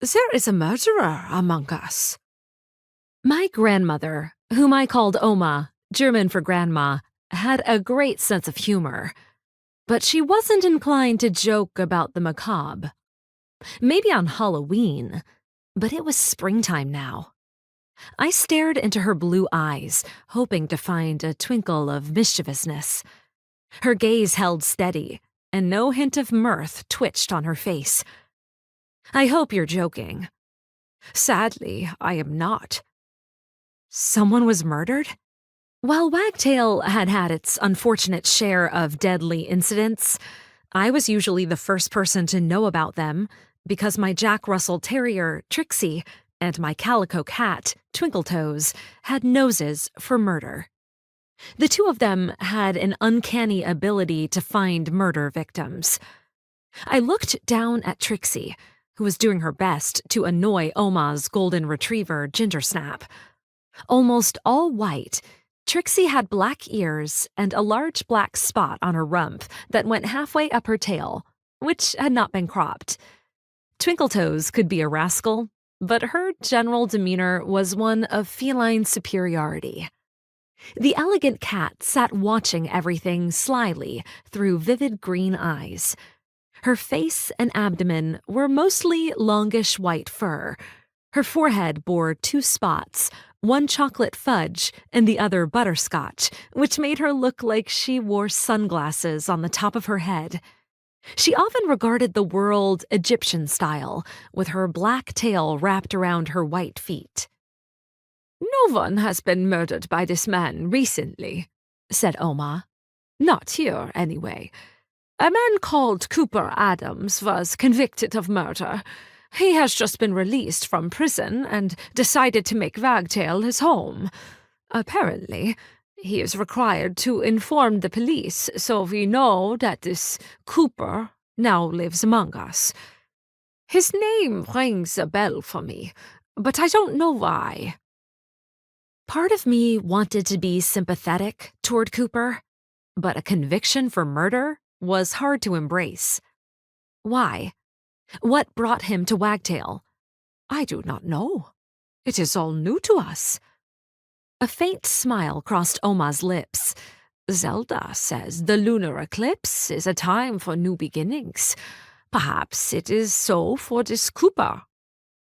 There is a murderer among us. My grandmother, whom I called Oma, German for grandma, had a great sense of humor, but she wasn't inclined to joke about the macabre. Maybe on Halloween, but it was springtime now. I stared into her blue eyes, hoping to find a twinkle of mischievousness. Her gaze held steady, and no hint of mirth twitched on her face. I hope you're joking. Sadly, I am not. Someone was murdered? While Wagtail had had its unfortunate share of deadly incidents, I was usually the first person to know about them because my Jack Russell Terrier, Trixie, and my calico cat, Twinkletoes, had noses for murder. The two of them had an uncanny ability to find murder victims. I looked down at Trixie, who was doing her best to annoy Oma's golden retriever, Gingersnap. Almost all white, Trixie had black ears and a large black spot on her rump that went halfway up her tail, which had not been cropped. Twinkletoes could be a rascal, but her general demeanor was one of feline superiority. The elegant cat sat watching everything slyly through vivid green eyes. Her face and abdomen were mostly longish white fur. Her forehead bore two spots, one chocolate fudge and the other butterscotch, which made her look like she wore sunglasses on the top of her head. She often regarded the world Egyptian style, with her black tail wrapped around her white feet. No one has been murdered by this man recently, said Oma. Not here, anyway. A man called Cooper Adams was convicted of murder. He has just been released from prison and decided to make Wagtail his home. Apparently, he is required to inform the police, so we know that this Cooper now lives among us. His name rings a bell for me, but I don't know why. Part of me wanted to be sympathetic toward Cooper, but a conviction for murder was hard to embrace. Why? What brought him to Wagtail? I do not know. It is all new to us. A faint smile crossed Oma's lips. Zelda says the lunar eclipse is a time for new beginnings. Perhaps it is so for this Cooper.